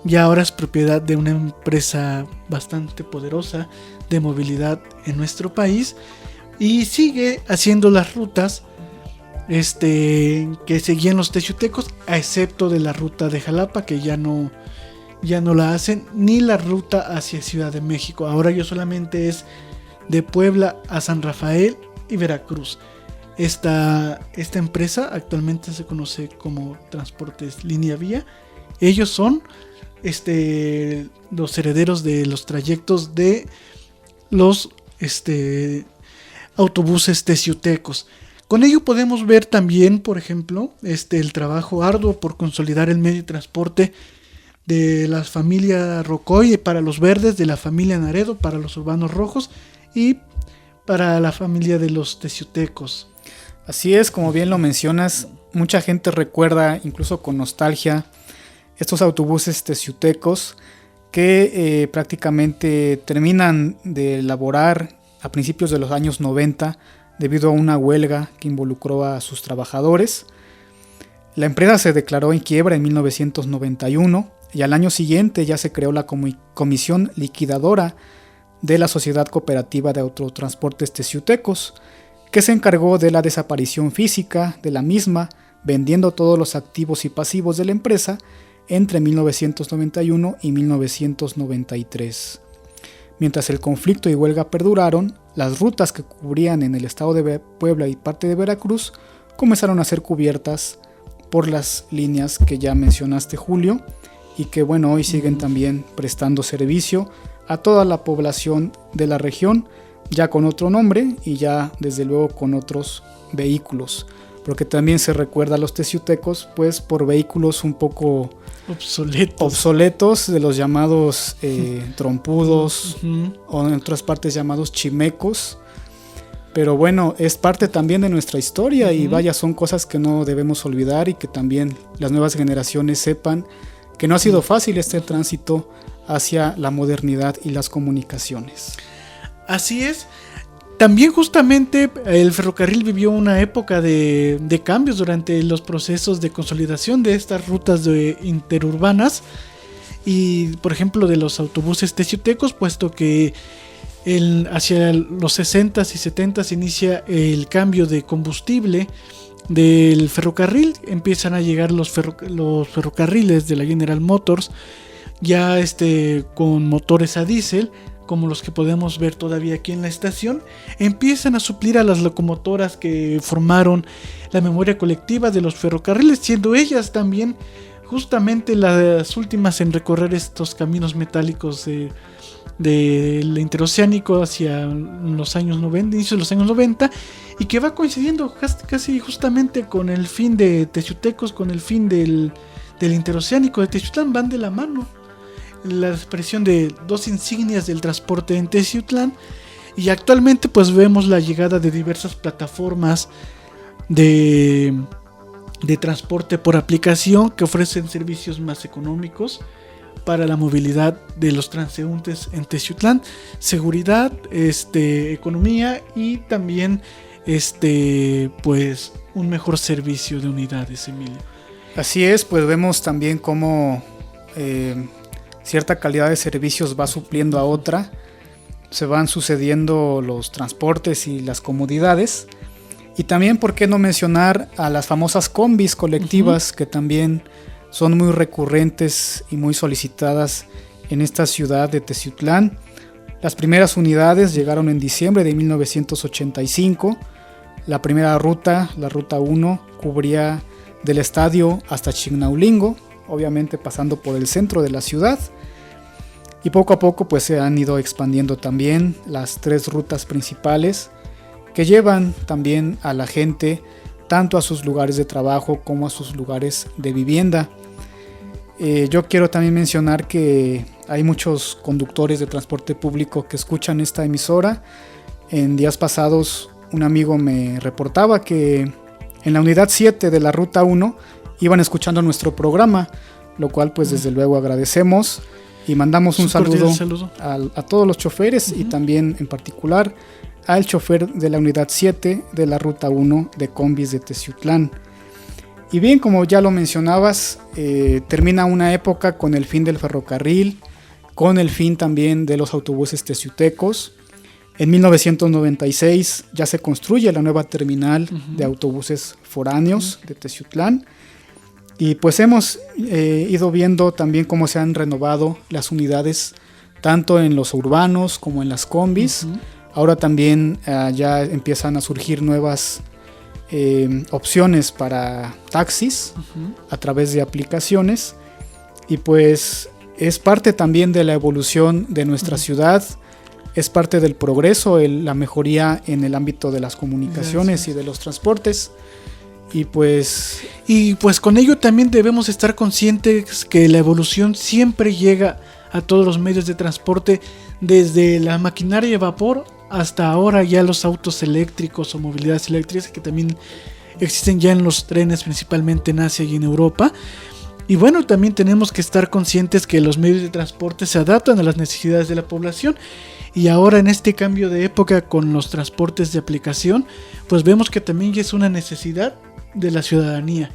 y ahora es propiedad de una empresa bastante poderosa de movilidad en nuestro país, y sigue haciendo las rutas que seguían los teciutecos, a excepto de la ruta de Jalapa, que ya no la hacen, ni la ruta hacia Ciudad de México. Ahora ya solamente es de Puebla a San Rafael y Veracruz. Esta empresa actualmente se conoce como Transportes Línea Vía. Ellos son los herederos de los trayectos de los autobuses teciutecos. Con ello podemos ver también, por ejemplo, el trabajo arduo por consolidar el medio de transporte de la familia Rocoy para los verdes, de la familia Naredo para los urbanos rojos y para la familia de los teciutecos. Así es, como bien lo mencionas, mucha gente recuerda incluso con nostalgia estos autobuses teciutecos que prácticamente terminan de elaborar a principios de los años 90 debido a una huelga que involucró a sus trabajadores. La empresa se declaró en quiebra en 1991 y al año siguiente ya se creó la comisión liquidadora de la Sociedad Cooperativa de Autotransportes Teciutecos, que se encargó de la desaparición física de la misma, vendiendo todos los activos y pasivos de la empresa entre 1991 y 1993. Mientras el conflicto y huelga perduraron, las rutas que cubrían en el estado de Puebla y parte de Veracruz comenzaron a ser cubiertas por las líneas que ya mencionaste, Julio, y que hoy siguen también prestando servicio a toda la población de la región, ya con otro nombre y ya desde luego con otros vehículos, porque también se recuerda a los teciutecos pues por vehículos un poco obsoletos, de los llamados trompudos, o en otras partes llamados chimecos. Pero es parte también de nuestra historia, y son cosas que no debemos olvidar, y que también las nuevas generaciones sepan que no ha sido fácil este tránsito hacia la modernidad y las comunicaciones. Así es. También justamente el ferrocarril vivió una época de cambios durante los procesos de consolidación de estas rutas interurbanas, y por ejemplo de los autobuses teciutecos, puesto que hacia los 60s y 70s inicia el cambio de combustible del ferrocarril. Empiezan a llegar los ferrocarriles de la General Motors ya con motores a diésel, como los que podemos ver todavía aquí en la estación. Empiezan a suplir a las locomotoras que formaron la memoria colectiva de los ferrocarriles, siendo ellas también justamente las últimas en recorrer estos caminos metálicos del interoceánico hacia los años 90, inicio de los años 90, y que va coincidiendo casi justamente con el fin de Teciutecos, con el fin del interoceánico de Teciutlán. Van de la mano la expresión de dos insignias del transporte en Teciutlán, y actualmente pues vemos la llegada de diversas plataformas de transporte por aplicación que ofrecen servicios más económicos para la movilidad de los transeúntes en Teciutlán, seguridad, economía y también pues un mejor servicio de unidades, Emilio. Así es, pues vemos también cómo cierta calidad de servicios va supliendo a otra, se van sucediendo los transportes y las comodidades, y también por qué no mencionar a las famosas combis colectivas, que también son muy recurrentes y muy solicitadas en esta ciudad de Teciutlán. Las primeras unidades llegaron en diciembre de 1985. La primera ruta, la ruta 1, cubría del estadio hasta Chignaulingo, obviamente pasando por el centro de la ciudad. Y poco a poco pues se han ido expandiendo también las 3 rutas principales que llevan también a la gente tanto a sus lugares de trabajo como a sus lugares de vivienda. Yo quiero también mencionar que hay muchos conductores de transporte público que escuchan esta emisora. En días pasados un amigo me reportaba que en la unidad 7 de la ruta 1 iban escuchando nuestro programa, lo cual pues desde luego agradecemos y mandamos un saludo a todos los choferes y también en particular al chofer de la unidad 7 de la ruta 1 de Combis de Teciutlán. Y bien, como ya lo mencionabas, termina una época con el fin del ferrocarril, con el fin también de los autobuses teciutecos. En 1996 ya se construye la nueva terminal de autobuses foráneos de Teciutlán. Y pues hemos ido viendo también cómo se han renovado las unidades, tanto en los urbanos como en las combis. Ahora también ya empiezan a surgir nuevas opciones para taxis a través de aplicaciones. Y pues es parte también de la evolución de nuestra ciudad, es parte del progreso, la mejoría en el ámbito de las comunicaciones y de los transportes. Y pues con ello también debemos estar conscientes que la evolución siempre llega a todos los medios de transporte, desde la maquinaria de vapor hasta ahora ya los autos eléctricos o movilidades eléctricas, que también existen ya en los trenes, principalmente en Asia y en Europa. Y bueno, también tenemos que estar conscientes que los medios de transporte se adaptan a las necesidades de la población. Y ahora en este cambio de época con los transportes de aplicación, pues vemos que también ya es una necesidad de la ciudadanía,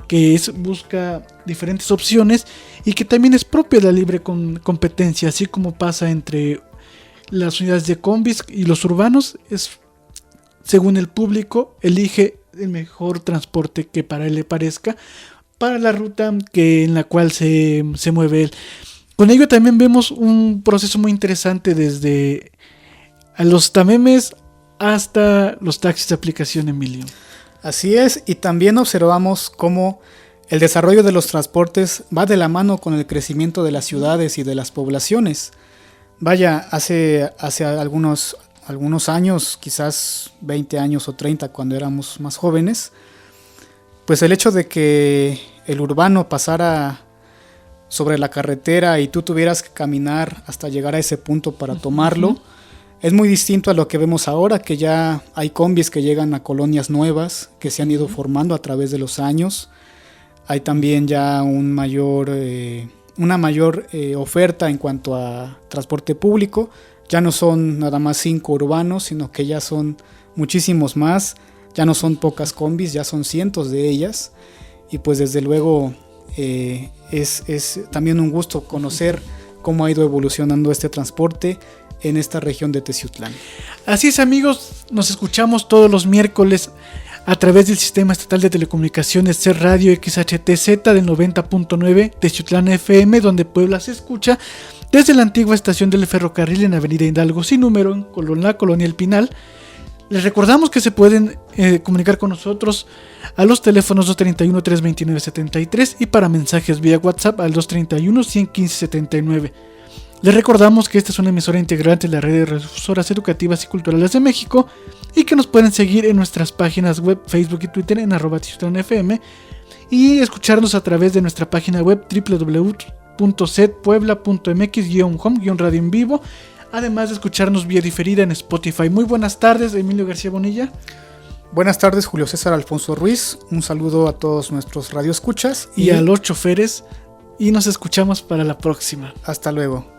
que busca diferentes opciones y que también es propia de la libre competencia, así como pasa entre las unidades de combis y los urbanos. Es según el público elige el mejor transporte que para él le parezca, para la ruta en la cual se mueve él. Con ello también vemos un proceso muy interesante desde a los tamemes hasta los taxis de aplicación, Emilio. Así es, y también observamos cómo el desarrollo de los transportes va de la mano con el crecimiento de las ciudades y de las poblaciones. Vaya, hace algunos años, quizás 20 años o 30 cuando éramos más jóvenes, pues el hecho de que el urbano pasara sobre la carretera y tú tuvieras que caminar hasta llegar a ese punto para tomarlo, es muy distinto a lo que vemos ahora, que ya hay combis que llegan a colonias nuevas, que se han ido formando a través de los años. Hay también ya una mayor oferta en cuanto a transporte público. Ya no son nada más 5 urbanos, sino que ya son muchísimos más. Ya no son pocas combis, ya son cientos de ellas. Y pues desde luego es también un gusto conocer cómo ha ido evolucionando este transporte en esta región de Teciutlán. Así es, amigos, nos escuchamos todos los miércoles a través del Sistema Estatal de Telecomunicaciones CER Radio XHTZ del 90.9 Teciutlán FM, donde Puebla se escucha desde la antigua estación del ferrocarril en Avenida Hidalgo sin número, en la Colonia El Pinal. Les recordamos que se pueden comunicar con nosotros a los teléfonos 231-329-73 y para mensajes vía WhatsApp al 231-115-79. Les recordamos que esta es una emisora integrante de la red de radiodifusoras educativas y culturales de México y que nos pueden seguir en nuestras páginas web, Facebook y Twitter en @TeciutlanFM y escucharnos a través de nuestra página web www.cetpuebla.mx/home-radio en vivo, además de escucharnos vía diferida en Spotify. Muy buenas tardes, Emilio García Bonilla. Buenas tardes, Julio César Alfonso Ruiz. Un saludo a todos nuestros radioescuchas y a los choferes, y nos escuchamos para la próxima. Hasta luego.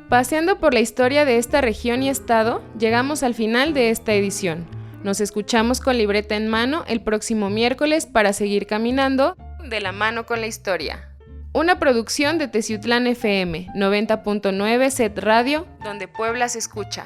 Paseando por la historia de esta región y estado, llegamos al final de esta edición. Nos escuchamos con libreta en mano el próximo miércoles para seguir caminando de la mano con la historia. Una producción de Teciutlán FM, 90.9 Set Radio, donde Puebla se escucha.